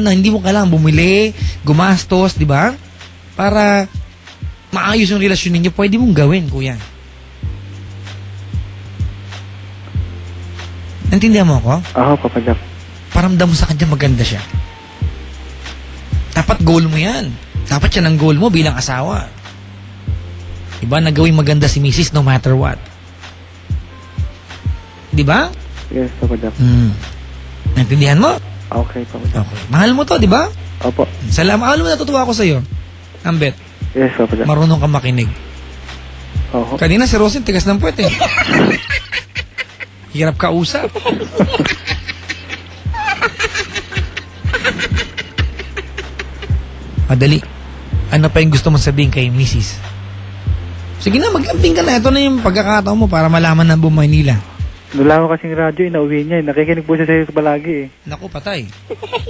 na hindi mo kailangan bumili, gumastos, di ba? Para maayos yung relasyon ninyo, pwede mong gawin, kuya. Nantindihan mo ako? Oo, Papa Jack. Paramdam mo sa kanya maganda siya. Dapat goal mo yan. Dapat yan ang goal mo bilang asawa. Diba? Nagawing maganda si Mrs. no matter what. Diba? Yes, Papa Jack. Nantindihan mo? Okay, Papa Jack. Okay. Mahal mo to, diba? Opo. Salamat. Alam mo, natutuwa ako sa'yo. Ambet. Yes, Papa Jack. Marunong kang makinig. Oo. Kanina si Rosin, tigas ng puwet eh. Hirap ka usap. Madali. Ano pa yung gusto mong sabihin kay Mrs.? Sige na, mag-amping ka na. Ito na yung pagkakataon mo para malaman na buong Maynila. Nula ko kasing radyo, inauwi niya. Nakikinig po siya sa'yo palagi eh. Naku, patay.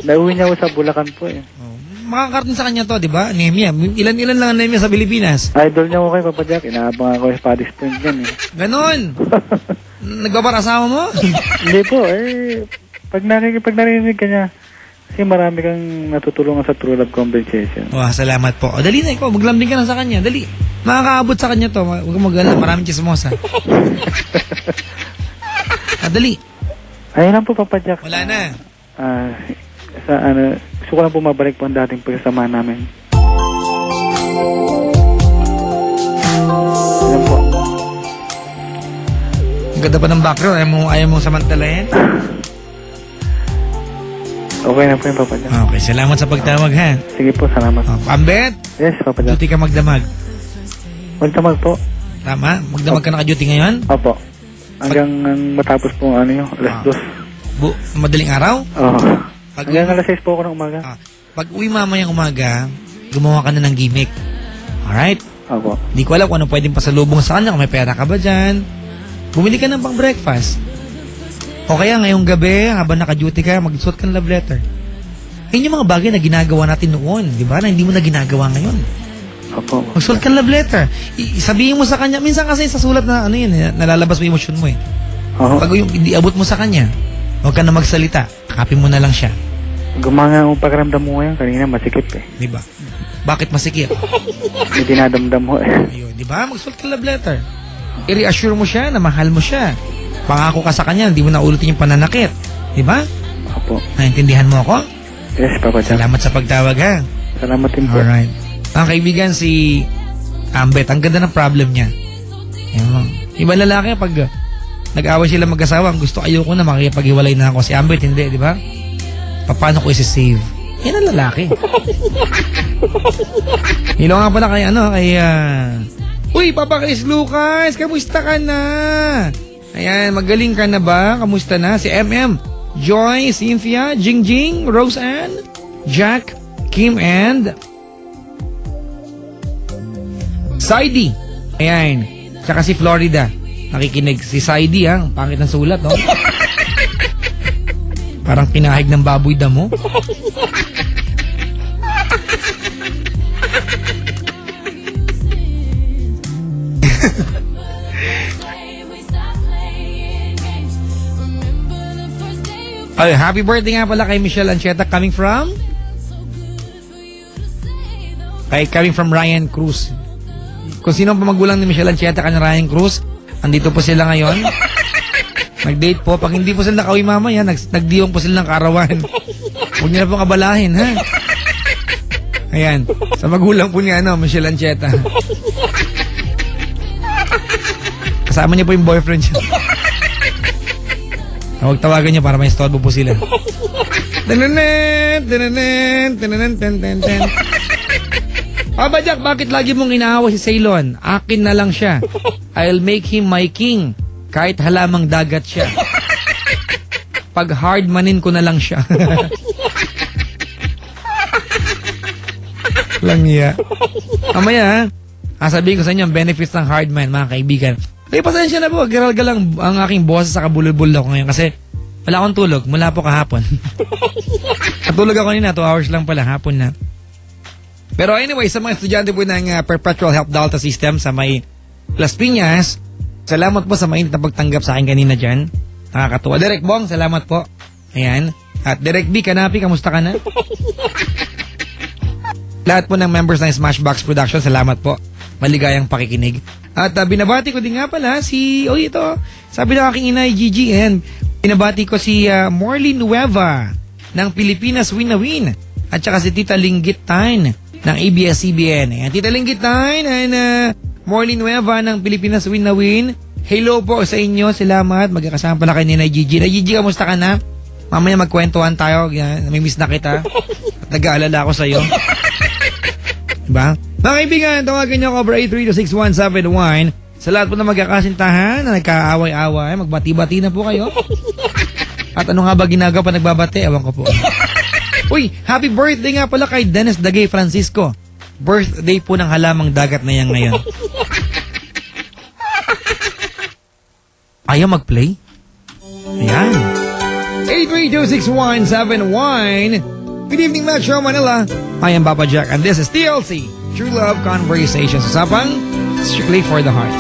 Nauwi niya ko sa Bulacan po eh. Oh, makakarating sa kanya to, di ba? Nemia. Ilan-ilan lang ang Nemia sa Pilipinas. Idol niya ko kay Papa Jack. Inaabang ako sa Paddy's Point yan eh. Ganon. Nagbabar asawa mo? Hindi po eh. Pag narinig ka niya, kasi marami kang natutulungan sa True Love Compensation. Oh, salamat po. O, dali na ikaw. Maglambing ka na sa kanya. Dali. Makakaabot sa kanya to. Huwag kang mag-alala. Maraming chismosa. Dali. Ayun lang po, Papa Jack. Wala na. Gusto ko lang po mabalik po ang dating pagsasama namin. Ayun po. Ang ganda pa ng background. Ayaw mo samantalahin? Okay na po yun, Papa Jack. Okay, salamat sa pagtawag, ha? Sige po, salamat. Ambet? Yes, Papa Jack. Duty ka magdamag. Magdamag po. Tama? Magdamag ka naka-duty ngayon? Opo. Hanggang matapos po alas 2. Madaling araw? Oo. Hanggang alas 6 po ako ng umaga. Pag uwi mamayang umaga, gumawa ka na ng gimmick. Alright? Opo. Di ko alam kung ano pwedeng pasalubong sa kanya, kung may pera ka ba dyan. Bumili ka ng pang breakfast. O kaya ngayong gabi, habang naka-duty ka, magsuot ka ng love letter. Yun yung mga bagay na ginagawa natin noon, di ba? Na hindi mo na ginagawa ngayon. Opo. Magsuot ka ng love letter. Sabihin mo sa kanya, minsan kasi sa sulat na ano yun, nalalabas mo yung emosyon mo eh. Pag yung iabot mo sa kanya, huwag ka na magsalita. Akapin mo na lang siya. Gumanga ang pakiramdam mo ngayon. Kanina masikip eh. Di ba? Bakit masikip? May dinadamdam mo eh. Ayun, di ba? Magsuot ka ng love letter. I-reassure mo siya na mahal mo siya. Pangako ka sa kanya, hindi mo na ulitin yung pananakit. Di ba? Opo. Naintindihan mo ako? Yes, Papa Jack. Salamat sa pagtawag, ha? Salamat din po. Alright. Ang kaibigan si Ambet, ang ganda ng problem niya. Iba lalaki pag nag-away sila mag-asawa, gusto ayoko na makikipag-hiwalay na ako. Si Ambet, hindi, di ba? Paano ko isi-save? Yan ang lalaki. Hilo nga pala kay Uy, Papa Chris Lucas, kamusta ka na? Ayan, magaling ka na ba? Kamusta na? Si MM, Joy, Cynthia, Jingjing, Roseanne, Jack, Kim, and Saidi. Ayan. Tsaka si Florida. Nakikinig. Si Saidi, ha? Ang pangit ng sulat, no? Parang pinahig ng baboy damo. Ay, happy birthday nga pala kay Michelle Ancheta coming from Ryan Cruz. Kung sino pa magulang ni Michelle Ancheta kanya Ryan Cruz, andito po sila ngayon. Nag-date po. Pag hindi po sila nakauwi mamaya, nagdiwang po sila ng karawan. Huwag niyo na pong abalahin, ha? Ayan. Sa magulang po ni Michelle Ancheta. Kasama niya po yung boyfriend siya. Huwag tawagan niyo para may istorbo po sila. Papa Jack, bakit lagi mong inaawa si Ceylon? Akin na lang siya. I'll make him my king. Kahit halamang dagat siya. Pag hard manin ko na lang siya. Langya. Mamaya, sabihin ko sa inyo ang benefits ng hard man, mga kaibigan. Ay, pasensya na po. Giralga lang ang aking boss sa kabulol-bulol ako ngayon kasi wala akong tulog mula po kahapon. Natulog ako nina, 2 hours lang pala, hapon na. Pero anyway, sa mga estudyante po ng Perpetual Help Delta System sa may Las Piñas, salamat po sa mainit na pagtanggap sa akin kanina dyan. Nakakatuwa. Derek Bong, salamat po. Ayan. At Direk B, Kanapi, kamusta ka na? Lahat po ng members ng Smashbox Production, salamat po. Maligayang pakikinig. At binabati ko din nga pala ito, sabi ng aking inay Gigi, and binabati ko si Morley Nueva ng Pilipinas Win na Win. At saka si Tita Linggit Tain ng ABS-CBN. Ayan, Tita Linggit Tain and Morley Nueva ng Pilipinas Win na Win. Hello po sa inyo, salamat. Magkakasama pala kay Ninay Gigi. Nay Gigi, kamusta ka na? Mamaya magkwentuhan tayo. Namimiss na kita. At nag-aalala ako sa'yo. Diba? Mga kaibigan, tawagan niyo ako over 8326171. Sa lahat po na magkakasintahan na nagkaaway-away, magbati-bati na po kayo. At ano nga ba ginagawa pa nagbabati? Ewan ko po. Uy, happy birthday nga pala kay Dennis Dagay Francisco. Birthday po ng halamang dagat na yan ngayon. Ayaw mag-play? Ayan. 8326171. Good evening, Metro Manila. I am Papa Jack and this is TLC, True Love Conversations. Usapang strictly for the heart.